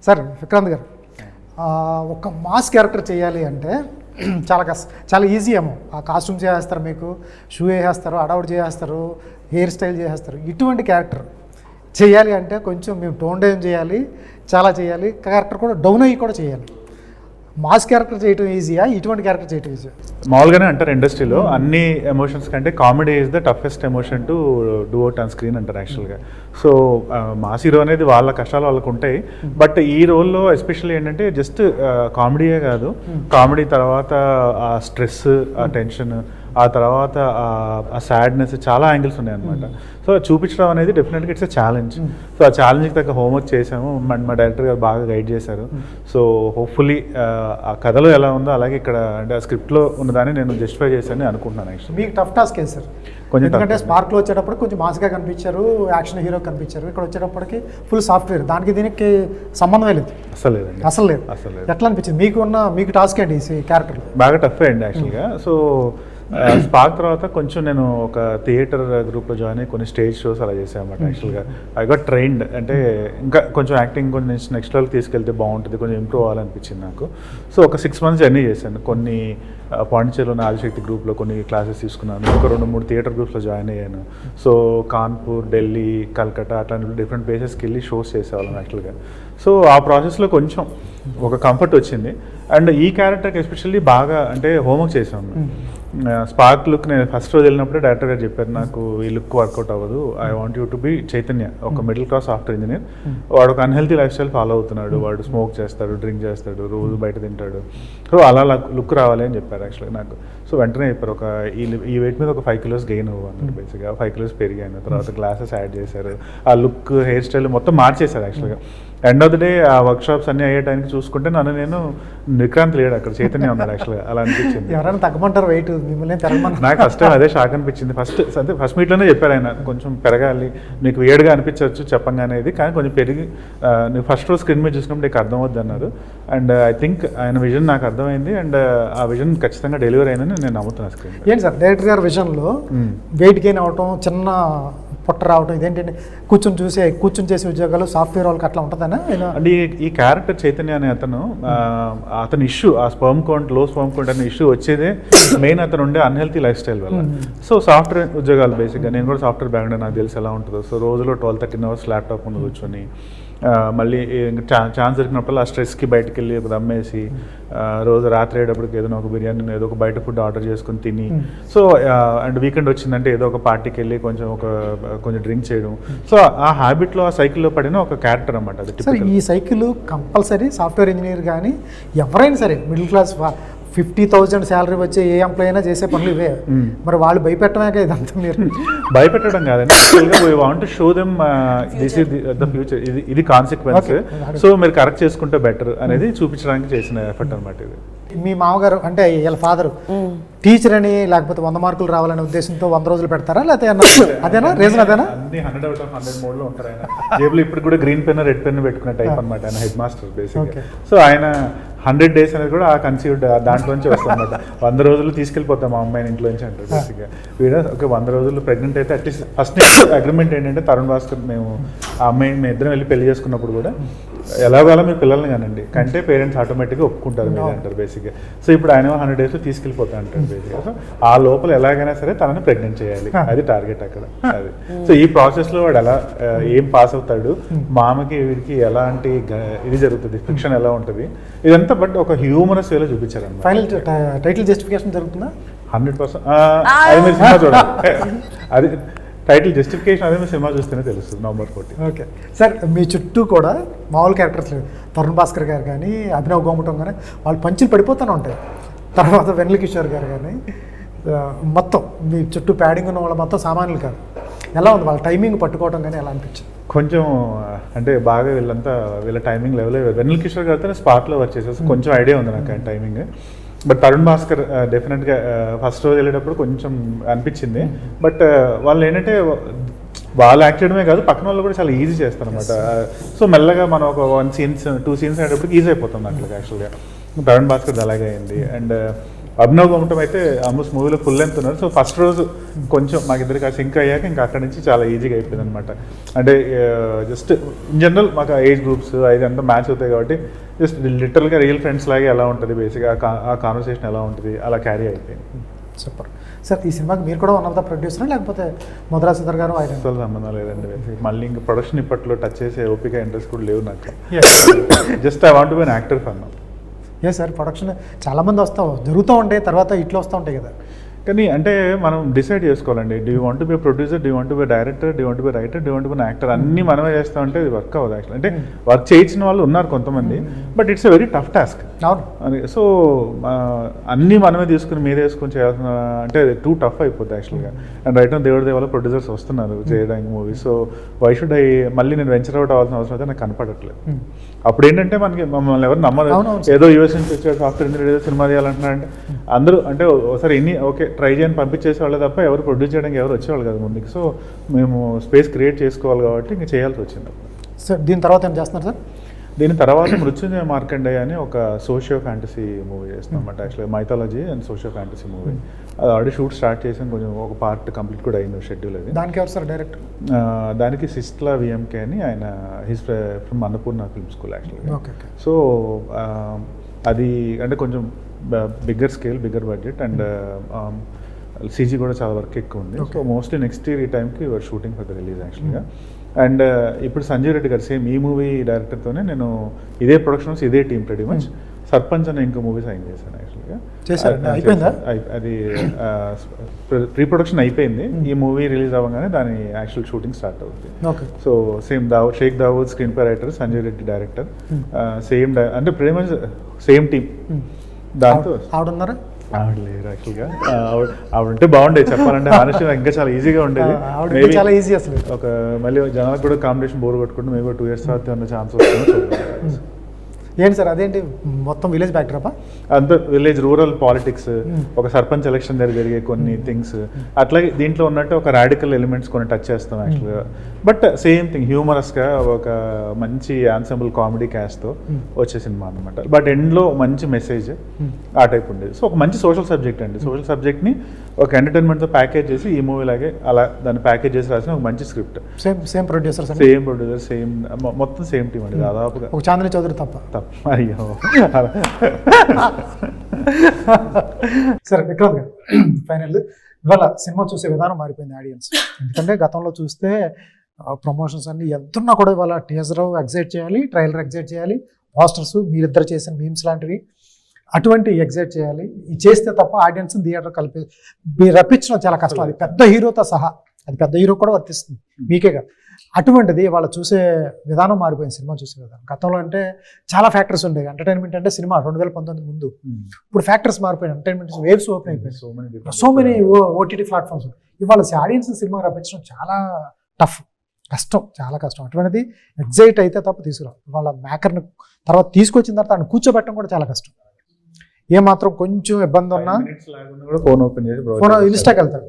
Sir Vikrant గారు, ఒక mass character చేయాలి అంటే చాలా ఈజీ ఏమో. ఆ కాస్ట్యూమ్స్ చేసేస్తారు, మీకు షూ వేసేస్తారు, అడౌట్ చేసేస్తారు, హెయిర్ స్టైల్ చేసేస్తారు. ఇటువంటి క్యారెక్టర్ చేయాలి అంటే కొంచెం మేము టోన్ డౌన్ చేయాలి, చాలా చేయాలి, క్యారెక్టర్ కూడా డౌన్ అయ్యి కూడా చేయాలి. మాస్ క్యారెక్టర్ చేయటం ఈజీయా, ఇటువంటి క్యారెక్టర్ చేయటం ఈజీయా? మామూలుగానే అంటారు ఇండస్ట్రీలో అన్ని ఎమోషన్స్ కంటే comedy is the toughest emotion to do out on screen అంటారు యాక్చువల్గా. సో మాస్ హీరో అనేది వాళ్ళ కష్టాలు వాళ్ళకు ఉంటాయి. బట్ ఈ రోల్లో ఎస్పెషల్లీ ఏంటంటే జస్ట్ కామెడీయే కాదు, కామెడీ తర్వాత ఆ స్ట్రెస్, ఆ టెన్షన్, ఆ తర్వాత ఆ సాడ్నెస్, చాలా యాంగిల్స్ ఉన్నాయన్నమాట. సో చూపించడం అనేది డెఫినెట్గా ఇట్స్ ఎ ఛాలెంజ్. సో ఆ ఛాలెంజ్కి తగ్గ హోంవర్క్ చేసాము. మా డైరెక్టర్ గారు బాగా గైడ్ చేశారు. సో హోప్ఫుల్లీ ఆ కథలో ఎలా ఉందో అలాగే ఇక్కడ అంటే ఆ స్క్రిప్ట్లో ఉన్నదాన్ని నేను జస్టిఫై చేశాను అనుకుంటున్నాను. యాక్చువల్లీ మీకు టఫ్ టాస్క్ ఏ సార్, కొంచెం ఎందుకంటే స్పార్క్లో వచ్చేటప్పుడు కొంచెం మాస్గా కనిపించారు, యాక్షన్ హీరో కనిపించారు. ఇక్కడ వచ్చేటప్పటికి ఫుల్ సాఫ్ట్వేర్, దానికి దీనికి సంబంధమే లేదు, అసలు లేదు. ఎట్లా అనిపించింది మీకు టాస్క్ ఏంటి ఈ క్యారెక్టర్? బాగా టఫ్ అయ్యండి యాక్చువల్గా. సో స్పార్క్ తర్వాత కొంచెం నేను ఒక థియేటర్ గ్రూప్లో జాయిన్ అయ్యి కొన్ని స్టేజ్ షోస్ అలా చేశాను అన్నమాట. యాక్చువల్గా ఐ గాట్ ట్రైన్డ్, అంటే ఇంకా కొంచెం యాక్టింగ్ కొంచెం నెక్స్ట్ లెవెల్కి తీసుకెళ్తే బాగుంటుంది, కొంచెం ఇంప్రూవ్ అవ్వాలనిపించింది నాకు. సో ఒక 6 months జర్నీ చేశాను. కొన్ని పాండిచేరిలోని ఆదిశక్తి గ్రూప్లో కొన్ని క్లాసెస్ తీసుకున్నాను, ఒక 2-3 థియేటర్ గ్రూప్స్లో జాయిన్ అయ్యాను. సో కాన్పూర్, ఢిల్లీ, కల్కట్టా అట్లాంటి డిఫరెంట్ ప్లేసెస్కి వెళ్ళి షోస్ చేసేవాళ్ళం యాక్చువల్గా. సో ఆ ప్రాసెస్లో కొంచెం ఒక కంఫర్ట్ వచ్చింది. అండ్ ఈ క్యారెక్టర్కి ఎస్పెషల్లీ బాగా అంటే హోంవర్క్ చేసాము. స్పార్క్ లుక్ నేను ఫస్ట్ రోజు వెళ్ళినప్పుడే డైరెక్టర్ గారు చెప్పారు, నాకు ఈ లుక్ వర్కౌట్ అవ్వదు, I want you to be Chaitanya, ఒక మిడిల్ క్లాస్ సాఫ్ట్వేర్ ఇంజనీర్. వాడు ఒక అన్హెల్తీ లైఫ్ స్టైల్ ఫాలో అవుతున్నాడు, వాడు స్మోక్ చేస్తాడు, డ్రింక్ చేస్తాడు, రోజు బయట తింటాడు. సో అలా లుక్ రావాలి అని చెప్పారు యాక్చువల్గా నాకు. సో వెంటనే చెప్పారు, ఒక ఈ వెయిట్ మీద ఒక 5 kilos గెయిన్ అవ్వు అన్నారు. బేసిక్గా 5 kilos పెరిగాను. తర్వాత గ్లాసెస్ యాడ్ చేశారు, ఆ లుక్, హెయిర్ స్టైల్ మొత్తం మార్చేశారు యాక్చువల్గా. ఎండ్ ఆఫ్ ద డే ఆ వర్క్ షాప్స్ అన్నీ అయ్యే టైంకి చూసుకుంటే నేను విక్రాంత్ లేడు అక్కడ, చైతన్య ఉన్నారు యాక్చువల్గా. అలా అనిపించింది. ఎవరైనా తగ్గమంటారు వెయిట్, మిమ్మల్ని నాకు ఫస్ట్ అదే షాక్ అనిపించింది. ఫస్ట్ మీట్లోనే చెప్పారు ఆయన, కొంచెం పెరగాలి, మీకు వేడిగా అనిపించవచ్చు చెప్పంగానేది, కానీ కొంచెం పెరిగి నువ్వు ఫస్ట్ రోజు స్క్రీన్ మీద చూసినప్పుడు నీకు అర్థం అవుద్ది అన్నారు. అండ్ ఐ థింక్ ఆయన విజన్ నాకు అర్థమైంది, అండ్ ఆ విజన్ ఖచ్చితంగా డెలివరీ అయిందని నేను నమ్ముతున్నాను. స్క్రీన్ ఏంటి సార్ డైరెక్టర్ గారి విజన్లో వెయిట్ గెయిన్ అవటం, చిన్న పొట్ట రావటం, ఇదేంటంటే కూర్చొని చేసే ఉద్యోగాలు సాఫ్ట్వేర్ వాళ్ళకి అట్లా ఉంటుందనా? అంటే ఈ క్యారెక్టర్ చైతన్య అనే అతను ఇష్యూ, ఆ స్పర్మ్ కౌంట్, లో స్పర్మ్ కౌంట్ అనే ఇష్యూ వచ్చేదే మెయిన్ అతను ఉండే అన్హెల్తీ లైఫ్ స్టైల్ వల్ల. సో సాఫ్ట్వేర్ ఉద్యోగాలు బేసిక్గా, నేను కూడా సాఫ్ట్వేర్ బ్యాక్గ్రౌండ్, నాకు తెలిసి ఎలా ఉంటుందో. సో రోజులో 12-13 hours ల్యాప్టాప్ ముందు కూర్చొని మళ్ళీ ఛాన్స్ దొరికినప్పుడు ఆ స్ట్రెస్కి బయటకు వెళ్ళి ఒక దమ్మేసి రోజు రాత్రి అయ్యేటప్పటికి ఏదైనా ఒక బిర్యానీ, ఏదో ఒక బయట ఫుడ్ ఆర్డర్ చేసుకుని తిని, సో అండ్ వీకెండ్ వచ్చిందంటే ఏదో ఒక పార్టీకి వెళ్ళి కొంచెం డ్రింక్ చేయడం. సో ఆ హ్యాబిట్లో, ఆ సైకిల్లో పడిన ఒక క్యారెక్టర్ అన్నమాట అది. సార్ ఈ సైకిల్ కంపల్సరీ సాఫ్ట్వేర్ ఇంజనీర్ కానీ ఎవరైనా సరే మిడిల్ క్లాస్ 50,000 శాలరీ వచ్చే ఏ ఎంప్లాయ్ అయినా చేసే పనులు ఇవే. మరి వాళ్ళు భయపెట్టమే ఇదంతా? మీరు భయపెట్టడం కాదండి, we want to show them this is the future, ఇది కాన్సిక్వెన్స్. సో మీరు కరెక్ట్ చేసుకుంటే బెటర్ అనేది చూపించడానికి చేసిన ఎఫర్ట్ అనమాట ఇది. మీ మామగారు అంటే వీళ్ళ ఫాదర్ టీచర్ అని, లేకపోతే 100 మార్కులు రావాలనే ఉద్దేశంతో 100 రోజులు పెడతారా, లేకపోతే అదేనా రీజన్? అదేనా? అన్ని 100 out of 100 మోడ్లో ఉంటారు ఆయన. జేబులో ఇప్పుడు కూడా గ్రీన్ పెన్, రెడ్ పెన్ పెట్టుకునే టైప్ అనమాట ఆయన, హెడ్ మాస్టర్ బేసిక్గా. సో ఆయన 100 days అనేది కూడా ఆ కన్సీవ్డ్ దాంట్లోంచి వస్తుంది అనమాట. 100 రోజులు తీసుకెళ్ళిపోతాం మా అమ్మాయిని ఇంట్లోంచి అంటారు బేసిక్గా. వీడు ఓకే 100 రోజులు ప్రెగ్నెంట్ అయితే అట్లీస్ట్ ఫస్ట్ అగ్రిమెంట్ ఏంటంటే, తరుణ్ భాస్కర్ మేము ఆ అమ్మాయిని మేము ఇద్దరం వెళ్ళి పెళ్లి చేసుకున్నప్పుడు కూడా ఎలాగోలా మీ పిల్లల్ని కానండి కంటే పేరెంట్స్ ఆటోమేటిక్గా ఒప్పుకుంటారు మీరు అంటారు బేసిక్గా. సో ఇప్పుడు ఆయన 100 days తీసుకెళ్ళిపోతా అంటారు బేసిక్గా. సో ఆ లోపల ఎలాగైనా సరే తనని ప్రెగ్నెంట్ చేయాలి, అది టార్గెట్ అక్కడ. అది సో ఈ ప్రాసెస్లో వాడు ఎలా ఏం పాస్ అవుతాడు, మామకి వీడికి ఎలాంటి ఇది జరుగుతుంది, ఫిక్షన్ ఎలా ఉంటుంది, ఇదంతా బట్ ఒక హ్యూమరస్ వేలో చూపించారు అన్నమాట. ఫైనల్ టైటిల్ జస్టిఫికేషన్ జరుగుతుందా? 100%. అది మీరు సినిమా చూడాలి. అది టైటిల్ జస్టిఫికేషన్ అదే మీరు సినిమా చూస్తేనే తెలుస్తుంది November 14. ఓకే సార్, మీ చుట్టూ కూడా మామూలు క్యారెక్టర్స్ లేవు. తరుణ్ భాస్కర్ గారు కానీ, అభినవ్ గోమటం కానీ, వాళ్ళు పంచులు పడిపోతూనే ఉంటాయి. తర్వాత వెన్నెల కిషోర్ గారు కానీ, మొత్తం మీ చుట్టూ ప్యాడింగ్ ఉన్న వాళ్ళు మొత్తం సామాన్యులు కాదు. ఎలా ఉంది వాళ్ళ టైమింగ్ పట్టుకోవడం కానీ ఎలా అనిపించింది? కొంచెం అంటే బాగా వీళ్ళ టైమింగ్ లెవెల్. వెన్నెల కిషోర్ గారితో స్పాట్లో వర్క్ చేసేసి కొంచెం ఐడియా ఉంది నాకు ఆయన టైమింగ్. బట్ తరుణ్ భాస్కర్ డెఫినెట్గా ఫస్ట్ రోజు వెళ్ళేటప్పుడు కొంచెం అనిపించింది. బట్ వాళ్ళు ఏంటంటే వాళ్ళు యాక్ట్ చేయడమే కాదు, పక్కన వాళ్ళు కూడా చాలా ఈజీ చేస్తారు అనమాట. సో మెల్లగా మనం ఒక 1 scene 2 scenes అయ్యేటప్పుడు ఈజీ అయిపోతుంది అట్లా యాక్చువల్గా. తరుణ్ భాస్కర్ అలాగే అయింది. అండ్ అభినవ్ గౌతమ్ అయితే ఆల్మోస్ట్ మూవీలో ఫుల్ లెంత్ ఉన్నారు. సో ఫస్ట్ రోజు కొంచెం మాకు ఇద్దరికి సింక్ అయ్యాక ఇంకా అక్కడి నుంచి చాలా ఈజీగా అయిపోయింది అనమాట. అంటే జస్ట్ ఇన్ జనరల్ మాకు ఏజ్ గ్రూప్స్ ఇదంతా మ్యాచ్ అవుతాయి కాబట్టి జస్ట్ లిటరల్గా రియల్ ఫ్రెండ్స్ లాగే ఎలా ఉంటుంది బేసిక్గా ఆ కాన్వర్సేషన్ ఎలా ఉంటుంది అలా క్యారీ అయిపోయింది. Super sir. ఈ సినిమాకి మీరు కూడా వన్ ఆఫ్ ద ప్రొడ్యూసర్ లేకపోతే మద్రాసు గారు ఆయన అసలు సంబంధం లేదండి. మళ్ళీ ఇంకా ప్రొడక్షన్ ఇప్పట్లో టచ్ చేసే ఓపిక ఇంట్రెస్ట్ కూడా లేవు నాకు. Just I want to be an actor for now. A sir production చాలామంది జరుగుతూ ఉంటాయి, తర్వాత ఇట్లా వస్తూ ఉంటాయి కదా. కానీ అంటే మనం డిసైడ్ చేసుకోవాలండి. Do you want be producer, do want be director, do want be writer, do want be actor అన్నీ మనమే చేస్తూ ఉంటే ఇది వర్క్ అవ్వదు యాక్చువల్. అంటే వర్క్ చేయించిన వాళ్ళు ఉన్నారు కొంతమంది, but it's a very tough task. అవును. సో అన్నీ మనమే తీసుకుని మీరే వేసుకొని చేయాల్సిన అంటే టూ టఫ్ అయిపోద్ది యాక్చువల్గా. అండ్ రైట్ నౌ దేవుడి దేవాల ప్రొడ్యూసర్స్ వస్తున్నారు చేయడానికి మూవీస్. సో వై షుడ్ మళ్ళీ నేను వెంచర్ అవుట్ అవ్వాల్సిన అవసరం అయితే నాకు కనపడట్లేదు. అప్పుడు ఏంటంటే మమ్మల్ని ఎవరు నమ్మరు. ఏదో యూఎస్ నుంచి వచ్చాడు సాఫ్ట్వేర్ ఇంజనీర్ ఏదో సినిమా చేయాలంటున్నారంటే అందరూ అంటే ఒకసారి ఓకే ట్రై చేయని పంపించేసే వాళ్ళే తప్ప ఎవరు ప్రొడ్యూస్ చేయడానికి ఎవరు వచ్చేవాళ్ళు కదా ముందుకు. సో మేము స్పేస్ క్రియేట్ చేసుకోవాలి కాబట్టి ఇంకా చేయాల్సి వచ్చింది. సార్ దీని తర్వాత ఏం చేస్తున్నారు సార్? దీని తర్వాత మృత్యుంజయ మార్కండేయ అని ఒక సోషియో ఫ్యాంటసీ మూవీ చేస్తున్నాం అన్నమాట. యాక్చువల్గా mythology and socio fantasy movie. అది ఆల్రెడీ షూట్ స్టార్ట్ చేసాం, కొంచెం ఒక పార్ట్ కంప్లీట్ కూడా అయింది షెడ్యూల్. అది దానికి ఎవరు సార్ డైరెక్టర్? దానికి సిస్ట్లా విఎంకే అని ఆయన his from Annapurna film school యాక్చువల్గా. ఓకే. సో అది అంటే కొంచెం bigger scale, bigger budget and CG కూడా చాలా వర్క్ ఎక్కువ ఉంది. సో మోస్ట్లీ నెక్స్ట్ ఇయర్ ఈ టైంకి you are shooting for the release యాక్చువల్గా. అండ్ ఇప్పుడు సంజయ్ రెడ్డి గారు సేమ్ ఈ మూవీ డైరెక్టర్తోనే నేను ఇదే ప్రొడక్షన్స్ ఇదే టీమ్ pretty మచ్ సర్పంచ్ అనే ఇంకో మూవీ సైన్ చేశాను యాక్చువల్గా. అది ప్రీ ప్రొడక్షన్ అయిపోయింది. ఈ మూవీ రిలీజ్ అవ్వగానే దాని యాక్చువల్ షూటింగ్ స్టార్ట్ అవుతుంది. So same Sheikh Dawood screenplay writer, Sanjay Reddy director, same అంటే pretty మచ్ సేమ్ టీమ్. దాంతో ఆవిడ లేరు యాక్చువల్గా. ఆవిడ ఉంటే బాగుండేది చెప్పాలంటే. మనిషి ఇంకా చాలా ఈజీగా ఉండేది. చాలా ఈజీ అసలు. ఒక మళ్ళీ జనాలకు కూడా కాంపిటీషన్ బోర్ కొట్టుకుంటే మేము 2 years తర్వాత ఉన్న ఛాన్స్ వస్తుంది. ఏంటి సార్ అదేంటి మొత్తం విలేజ్ బ్యాక్డ్రాపా? అంత విలేజ్ రూరల్ పాలిటిక్స్, ఒక సర్పంచ్ ఎలక్షన్ దగ్గర జరిగే కొన్ని థింగ్స్ అట్లాగే దీంట్లో ఉన్నట్టు ఒక రాడికల్ ఎలిమెంట్స్ కొన్ని టచ్ చేస్తాం యాక్చువల్గా. బట్ సేమ్ థింగ్ హ్యూమరస్గా ఒక మంచి ఆన్సెంబుల్ కామెడీ క్యాస్ట్తో వచ్చే సినిమా అనమాట. బట్ ఎండ్లో మంచి మెసేజ్ ఆ టైప్ ఉండేది. సో ఒక మంచి సోషల్ సబ్జెక్ట్ అండి. సోషల్ సబ్జెక్ట్ని ఒక ఎంటర్టైన్మెంట్తో ప్యాకేజ్ చేసి ఈ మూవీ లాగే అలా దాన్ని ప్యాకేజ్ చేసి రాసిన ఒక మంచి స్క్రిప్ట్. సేమ్ ప్రొడ్యూసర్, సేమ్ మొత్తం సేమ్ టీమ్ అండి దాదాపుగా. ఒక చాందిని చౌదరి తప్ప. అయ్యో సరే విక్రాంత్ గారు, ఫైనల్ ఇవాళ సినిమా చూసే విధానం మారిపోయింది ఆడియన్స్. ఎందుకంటే గతంలో చూస్తే ప్రమోషన్స్ అన్ని ఎంతున్నా కూడా ఇవాళ టీజర్ ఎగ్జైట్ చేయాలి, ట్రైలర్ ఎగ్జైట్ చేయాలి, పోస్టర్స్ మీరిద్దరు చేసిన మీమ్స్ లాంటివి అటువంటి ఎగ్జైట్ చేయాలి. ఇది చేస్తే తప్ప ఆడియన్స్ థియేటర్ రప్పించడం చాలా కష్టం. అది పెద్ద హీరోతో సహా, అది పెద్ద హీరో కూడా వర్తిస్తుంది, మీకే కాదు. అటువంటిది వాళ్ళు చూసే విధానం మారిపోయింది. సినిమా చూసే విధానం గతంలో అంటే చాలా ఫ్యాక్టర్స్ ఉండేవి. ఎంటర్టైన్మెంట్ అంటే సినిమా 2019 ముందు. ఇప్పుడు ఫ్యాక్టర్స్ మారిపోయినాయి. ఎంటర్టైన్మెంట్ వేవ్స్ ఓపెన్ అయిపోయింది. So many OTT platforms. ఇవాళ ఆడియన్స్ సినిమా రప్పించడం చాలా టఫ్, కష్టం, చాలా కష్టం. అటువంటిది ఎగ్జైట్ అయితే తప్ప తీసుకురావు. వాళ్ళ మేకర్ని తర్వాత తీసుకొచ్చిన తర్వాత ఆయన కూర్చోబెట్టడం కూడా చాలా కష్టం. ఏమాత్రం కొంచెం ఇబ్బంది ఉన్నా ఫోన్ ఓపెన్ చేసి ఫోన్ ఇన్స్టాకి వెళ్తాడు.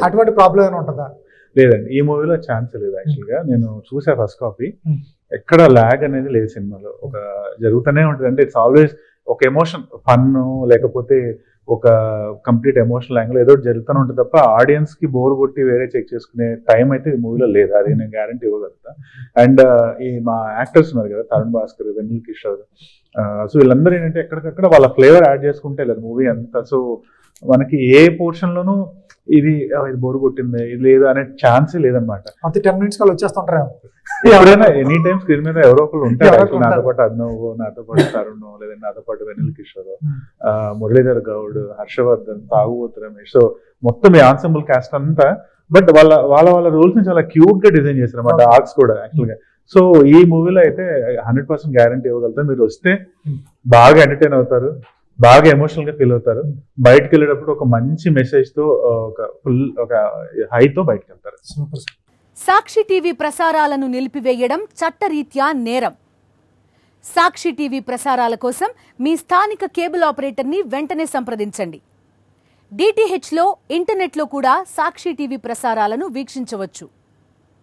అటువంటి ప్రాబ్లం ఏమైనా ఉంటుందా? లేదండి, ఈ మూవీలో ఛాన్స్ లేదు యాక్చువల్గా. నేను చూసా ఫస్ట్ కాపీ, ఎక్కడ ల్యాగ్ అనేది లేదు సినిమాలో. ఒక జరుగుతూనే ఉంటుంది. అంటే ఇట్స్ ఆల్వేస్ ఒక ఎమోషన్, ఫన్ లేకపోతే ఒక కంప్లీట్ ఎమోషనల్ యాంగిల్ ఏదో జరుగుతూనే ఉంటుంది తప్ప ఆడియన్స్ కి బోర్ కొట్టి వేరే చెక్ చేసుకునే టైం అయితే ఈ మూవీలో లేదు. అది నేను గ్యారంటీ ఇవ్వగలుగుతా. అండ్ ఈ మా యాక్టర్స్ ఉన్నారు కదా, తరుణ్ భాస్కర్, వెన్నెల కిషోర్, సో వీళ్ళందరూ ఏంటంటే ఎక్కడికక్కడ వాళ్ళ ఫ్లేవర్ యాడ్ చేసుకుంటే లేదు మూవీ అంతా. సో మనకి ఏ పోర్షన్ లోనూ ఇది బోర్ కొట్టింది ఇది లేదు అనే ఛాన్సే లేదనమాట. అంతే 10 minutes కాల్ వచ్చేస్తుంటారు. ఎవరైనా ఎనీ టైమ్ స్క్రీన్ మీద ఎవరో ఒకరు ఉంటారు. నాతో పాటు అభినవ్, నాతో పాటు తరుణ్, లేదంటే నాతో పాటు వెన్నెల కిషోర్, మురళీధర్ గౌడ్, హర్షవర్ధన్, తాగుబోతు రమేష్. సో మొత్తం ఈ ఆన్సెంబుల్ క్యాస్ట్ అంతా. బట్ వాళ్ళ రోల్స్ ని చాలా క్యూట్ గా డిజైన్ చేశారు అన్నమాట, ఆర్ట్స్ కూడా యాక్చువల్ గా. సో ఈ మూవీలో అయితే 100% గ్యారంటీ ఇవ్వగలుగుతారు. మీరు వస్తే బాగా ఎంటర్టైన్ అవుతారు, బాగా ఎమోషనల్ గా ఫీల్ అవుతారు. బయటకు వెళ్ళేటప్పుడు ఒక మంచి మెసేజ్ తో ఒక హైతో బయటకు వెళ్తారు. సాక్షి టీవీ ప్రసారాలను నిలిపివేయడం చట్టరీత్యా నేరం. సాక్షి టీవీ ప్రసారాల కోసం మీ స్థానిక కేబుల్ ఆపరేటర్ని వెంటనే సంప్రదించండి. DTHలో ఇంటర్నెట్లో కూడా సాక్షి టీవీ ప్రసారాలను వీక్షించవచ్చు.